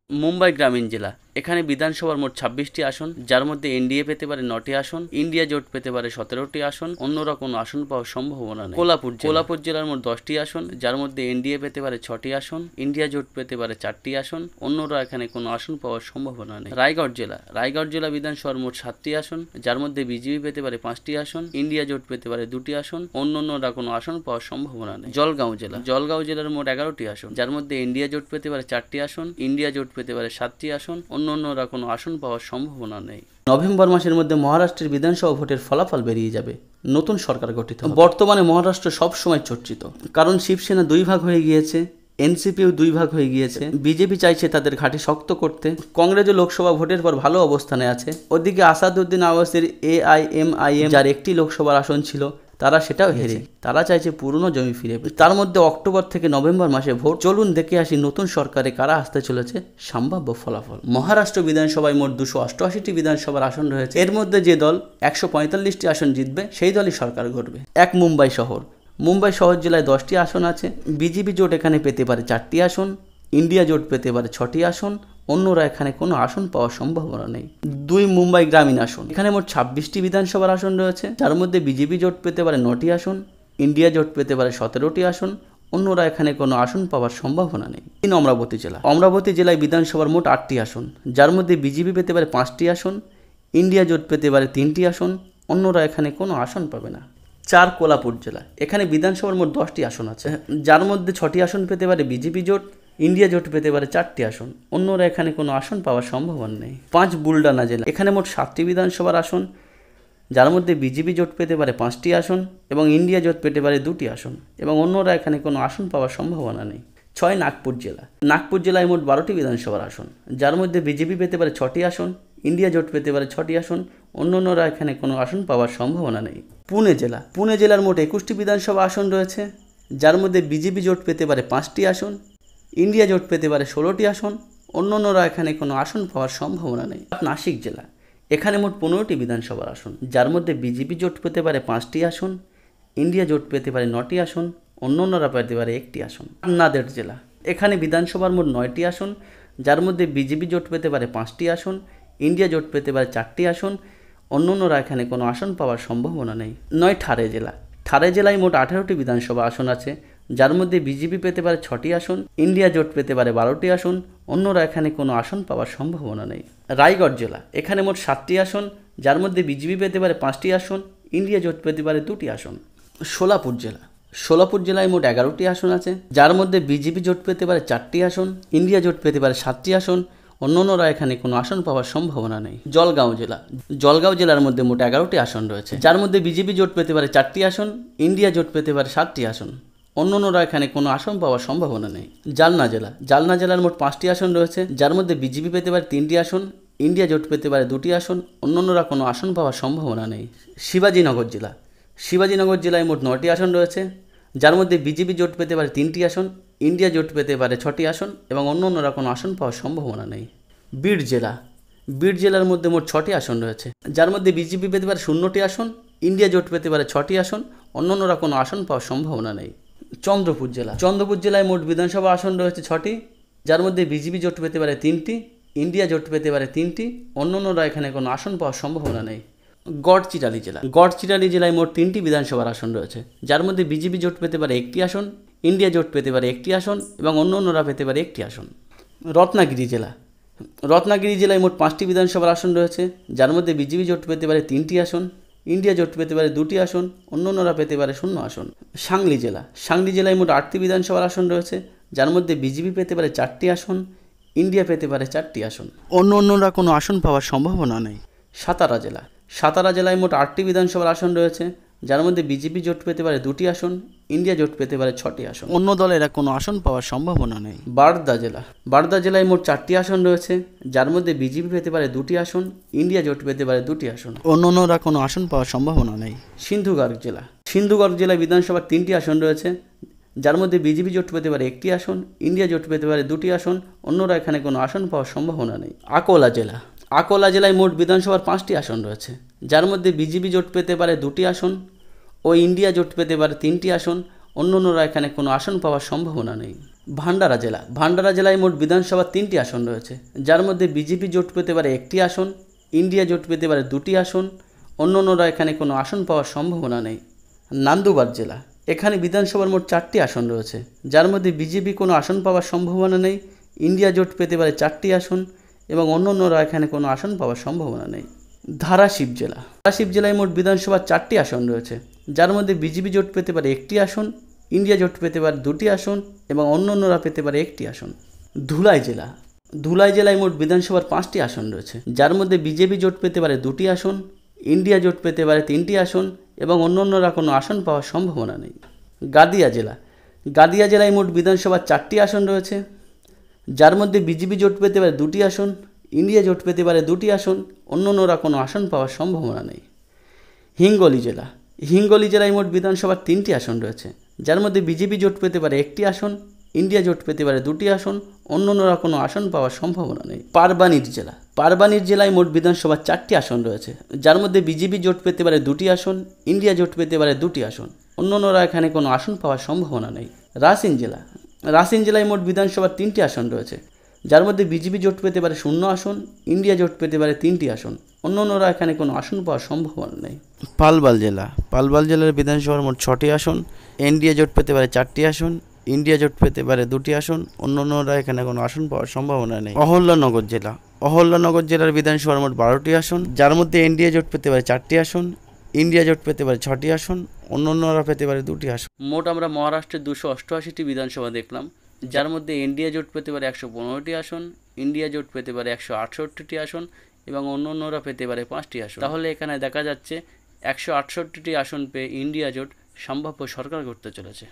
মুম্বাই গ্রামীণ জেলা। এখানে বিধানসভার মোট 26টি আসন, যার মধ্যে এনডিএ পেতে পারে 9টি আসন, ইন্ডিয়া জোট পেতে পারে 17টি আসন, অন্যরা কোনো আসন পাওয়ার সম্ভাবনা নেই। কোলাপুর জেলার মোট 10টি আসন, যার মধ্যে এনডিএ পেতে পারে 6টি আসন, ইন্ডিয়া জোট পেতে পারে 4টি আসন, অন্যরা এখানে কোনো আসন পাওয়ার সম্ভাবনা নেই। রায়গড় জেলা বিধানসভার মোট 7টি আসন, যার মধ্যে বিজেপি পেতে পারে 5টি আসন, ইন্ডিয়া জোট পেতে পারে 2টি আসন, অন্যরা কোনো আসন পাওয়ার সম্ভাবনা নেই। জলগাঁও জেলার মোট 11টি আসন, যার মধ্যে ইন্ডিয়া জোট পেতে পারে 4টি আসন, ইন্ডিয়া জোট পেতে পারে 7টি আসন, অন্যরা কোনো আসন পাওয়ার সম্ভাবনা নেই। নভেম্বর মাসের মধ্যে মহারাষ্ট্রের বিধানসভা ভোটের ফলাফল বেরিয়ে যাবে, নতুন সরকার গঠিত। বর্তমানে মহারাষ্ট্র সবসময় চর্চিত, কারণ শিবসেনা 2 ভাগ হয়ে গিয়েছে, এনসিপিও 2 ভাগ হয়ে গিয়েছে, বিজেপি চাইছে তাদের ঘাঁটি শক্ত করতে, কংগ্রেসও লোকসভা ভোটের পর ভালো অবস্থানে আছে। ওদিকে আসাদুদ্দিন আওয়াসের AIMIM, যার একটি লোকসভার আসন ছিল, তারা সেটাও হেরে তারা চাইছে পুরনো জমি ফিরে পেতে। তার মধ্যে অক্টোবর থেকে নভেম্বর মাসে ভোট। চলুন দেখে আসি নতুন সরকারে কারা আসতে চলেছে সম্ভাব্য ফলাফল। মহারাষ্ট্র বিধানসভায় মোট 288টি বিধানসভার আসন রয়েছে। এর মধ্যে যে দল 145টি আসন জিতবে সেই দলই সরকার গঠবে। মুম্বাই শহর জেলায় 10টি আসন আছে। বিজেপি জোট এখানে পেতে পারে 4টি আসন, ইন্ডিয়া জোট পেতে পারে 6টি আসন, অন্যরা এখানে কোনো আসন পাওয়ার সম্ভাবনা নেই। মুম্বাই গ্রামীণ আসন, এখানে মোট 26টি বিধানসভার আসন রয়েছে, যার মধ্যে বিজেপি জোট পেতে পারে 9টি আসন, ইন্ডিয়া জোট পেতে পারে 17টি আসন, অন্যরা এখানে কোনো আসন পাওয়ার সম্ভাবনা নেই। অমরাবতী জেলায় বিধানসভার মোট 8টি আসন, যার মধ্যে বিজেপি পেতে পারে 5টি আসন, ইন্ডিয়া জোট পেতে পারে 3টি আসন, অন্যরা এখানে কোনো আসন পাবে না। কোলাপুর জেলা, এখানে বিধানসভার মোট 10টি আসন আছে, যার মধ্যে 6টি আসন পেতে পারে বিজেপি জোট, ইন্ডিয়া জোট পেতে পারে 4টি আসন, অন্যরা এখানে কোনো আসন পাওয়ার সম্ভাবনা নেই। বুলডানা জেলা, এখানে মোট 7টি বিধানসভার আসন, যার মধ্যে বিজেপি জোট পেতে পারে 5টি আসন এবং ইন্ডিয়া জোট পেতে পারে 2টি আসন, এবং অন্যরা এখানে কোনো আসন পাওয়ার সম্ভাবনা নেই। নাগপুর জেলায় মোট 12টি বিধানসভার আসন, যার মধ্যে বিজেপি পেতে পারে 6টি আসন, ইন্ডিয়া জোট পেতে পারে 6টি আসন, অন্যরা এখানে কোনো আসন পাওয়ার সম্ভাবনা নেই। পুনে জেলার মোট 21টি বিধানসভা আসন রয়েছে, যার মধ্যে বিজেপি জোট পেতে পারে 5টি আসন, ইন্ডিয়া জোট পেতে পারে 16টি আসন, অন্যরা এখানে কোনো আসন পাওয়ার সম্ভাবনা নেই। নাসিক জেলা, এখানে মোট 15টি বিধানসভার আসন, যার মধ্যে বিজেপি জোট পেতে পারে 5টি আসন, ইন্ডিয়া জোট পেতে পারে 9টি আসন, অন্যরা পেতে পারে 1টি আসন। নান্দেড় জেলা, এখানে বিধানসভার মোট 9টি আসন, যার মধ্যে বিজেপি জোট পেতে পারে 5টি আসন, ইন্ডিয়া জোট পেতে পারে 4টি আসন, অন্যরা এখানে কোনো আসন পাওয়ার সম্ভাবনা নেই। ঠারে জেলায় মোট 18টি বিধানসভা আসন আছে, যার মধ্যে বিজেপি পেতে পারে 6টি আসন, ইন্ডিয়া জোট পেতে পারে 12টি আসন, অন্যরা এখানে কোনো আসন পাওয়ার সম্ভাবনা নেই। রায়গড় জেলা, এখানে মোট 7টি আসন, যার মধ্যে বিজেপি পেতে পারে 5টি আসন, ইন্ডিয়া জোট পেতে পারে 2টি আসন। সোলাপুর জেলায় মোট 11টি আসন আছে, যার মধ্যে বিজেপি জোট পেতে পারে 4টি আসন, ইন্ডিয়া জোট পেতে পারে 7টি আসন, অন্যরা এখানে কোনো আসন পাওয়ার সম্ভাবনা নেই। জলগাঁও জেলার মধ্যে মোট 11টি আসন রয়েছে, যার মধ্যে বিজেপি জোট পেতে পারে 4টি আসন, ইন্ডিয়া জোট পেতে পারে 7টি আসন, অন্যরা এখানে কোনো আসন পাওয়ার সম্ভাবনা নেই। জালনা জেলার মোট 5টি আসন রয়েছে, যার মধ্যে বিজেপি পেতে পারে 3টি আসন, ইন্ডিয়া জোট পেতে পারে 2টি আসন, অন্যরা কোনো আসন পাওয়ার সম্ভাবনা নেই। শিবাজীনগর জেলায় মোট 9টি আসন রয়েছে, যার মধ্যে বিজেপি জোট পেতে পারে 3টি আসন, ইন্ডিয়া জোট পেতে পারে 6টি আসন, এবং অন্যরা কোনো আসন পাওয়ার সম্ভাবনা নেই। বীর জেলার মধ্যে মোট 6টি আসন রয়েছে, যার মধ্যে বিজেপি পেতে পারে 0টি আসন, ইন্ডিয়া জোট পেতে পারে 6টি আসন, অন্যরা কোনো আসন পাওয়ার সম্ভাবনা নেই। চন্দ্রপুর জেলায় মোট বিধানসভা আসন রয়েছে 6টি, যার মধ্যে বিজেপি জোট পেতে পারে 3টি, ইন্ডিয়া জোট পেতে পারে 3টি, অন্যরা এখানে কোনো আসন পাওয়ার সম্ভাবনা নেই। গড়চিরালি জেলায় মোট 3টি বিধানসভার আসন রয়েছে, যার মধ্যে বিজেপি জোট পেতে পারে 1টি আসন, ইন্ডিয়া জোট পেতে পারে 1টি আসন, এবং অন্যরা পেতে পারে 1টি আসন। রত্নাগিরি জেলায় মোট 5টি বিধানসভার আসন রয়েছে, যার মধ্যে বিজেপি জোট পেতে পারে 3টি আসন, ইন্ডিয়া জোট পেতে পারে 2টি আসন, অন্যরা পেতে পারে 0 আসন। সাংলি জেলায় মোট 8টি বিধানসভার আসন রয়েছে, যার মধ্যে বিজেপি পেতে পারে 4টি আসন, ইন্ডিয়া পেতে পারে 4টি আসন, অন্যরা কোনো আসন পাওয়ার সম্ভাবনা নেই। সাতারা জেলায় মোট 8টি বিধানসভার আসন রয়েছে, যার মধ্যে বিজেপি জোট পেতে পারে 2টি আসন, ইন্ডিয়া জোট পেতে পারে 6টি আসন, অন্য দলেরা কোনো আসন পাওয়ার সম্ভাবনা নেই। বারদা জেলায় মোট 4টি আসন রয়েছে, যার মধ্যে বিজেপি পেতে পারে 2টি আসন, ইন্ডিয়া জোট পেতে পারে 2টি আসন, অন্যরা কোনো আসন পাওয়ার সম্ভাবনা নেই। সিন্ধুগড় জেলায় বিধানসভার 3টি আসন রয়েছে, যার মধ্যে বিজেপি জোট পেতে পারে 1টি আসন, ইন্ডিয়া জোট পেতে পারে 2টি আসন, অন্যরা এখানে কোনো আসন পাওয়ার সম্ভাবনা নেই। আকোলা জেলায় মোট বিধানসভার 5টি আসন রয়েছে, যার মধ্যে বিজেপি জোট পেতে পারে 2টি আসন ও ইন্ডিয়া জোট পেতে পারে 3টি আসন, অন্যরা এখানে কোনো আসন পাওয়ার সম্ভাবনা নেই। ভান্ডারা জেলায় মোট বিধানসভার 3টি আসন রয়েছে, যার মধ্যে বিজেপি জোট পেতে পারে 1টি আসন, ইন্ডিয়া জোট পেতে পারে 2টি আসন, অন্যান্যরা এখানে কোনো আসন পাওয়ার সম্ভাবনা নেই। নান্দুবার জেলা, এখানে বিধানসভার মোট 4টি আসন রয়েছে, যার মধ্যে বিজেপি কোনো আসন পাওয়ার সম্ভাবনা নেই, ইন্ডিয়া জোট পেতে পারে 4টি আসন এবং অন্যান্যরা এখানে কোনো আসন পাওয়ার সম্ভাবনা নেই। ধারাশিব জেলায় মোট বিধানসভার 4টি আসন রয়েছে, যার মধ্যে বিজেপি জোট পেতে পারে 1টি আসন, ইন্ডিয়া জোট পেতে পারে 2টি আসন এবং অন্যান্যরা পেতে পারে 1টি আসন। ধুলাই জেলায় মোট বিধানসভার 5টি আসন রয়েছে, যার মধ্যে বিজেপি জোট পেতে পারে 2টি আসন, ইন্ডিয়া জোট পেতে পারে 3টি আসন এবং অন্যান্যরা কোনো আসন পাওয়ার সম্ভাবনা নেই। গাদিয়া জেলায় মোট বিধানসভার 4টি আসন রয়েছে, যার মধ্যে বিজেপি জোট পেতে পারে 2টি আসন, ইন্ডিয়া জোট পেতে পারে 2টি আসন, অন্যান্যরা কোনো আসন পাওয়ার সম্ভাবনা নেই। হিঙ্গলি জেলায় মোট বিধানসভার 3টি আসন রয়েছে, যার মধ্যে বিজেপি জোট পেতে পারে 1টি আসন, ইন্ডিয়া জোট পেতে পারে 2টি আসন, অন্যান্যরা কোনো আসন পাওয়ার সম্ভাবনা নেই। পারবানির জেলায় মোট বিধানসভার 4টি আসন রয়েছে, যার মধ্যে বিজেপি জোট পেতে পারে 2টি আসন, ইন্ডিয়া জোট পেতে পারে 2টি আসন, অন্যান্যরা এখানে কোনো আসন পাওয়ার সম্ভাবনা নেই। রাসিন জেলায় মোট বিধানসভার 3টি আসন রয়েছে, যার মধ্যে বিজেপি জোট পেতে পারে 0 আসন, ইন্ডিয়া জোট পেতে পারে 3টি আসন, অন্যান্যরা এখানে কোনো আসন পাওয়ার সম্ভাবনা নেই। পালবাল জেলার বিধানসভার মোট 6টি আসন, এনডিএ জোট পেতে পারে 4টি আসন, ইন্ডিয়া জোট পেতে পারে 2টি আসন, অন্যান্যরা এখানে কোনো আসন পাওয়ার সম্ভাবনা নেই। অহল্যানগর জেলার বিধানসভার মোট 12টি আসন, যার মধ্যে এনডিএ জোট পেতে পারে 4টি আসন, ইন্ডিয়া জোট পেতে পারে 6টি আসন, অন্যান্যরা পেতে পারে 2টি আসন। মোট আমরা মহারাষ্ট্রের 288টি বিধানসভা দেখলাম, যার মধ্যে এনডিএ জোট পেতে পারে 115টি আসন, ইন্ডিয়া জোট পেতে পারে 168টি আসন এবং অন্যান্যরা পেতে পারে 5টি আসন। তাহলে এখানে দেখা যাচ্ছে 168টি আসন পেয়ে ইন্ডিয়া জোট সম্ভাব্য সরকার করতে চলেছে।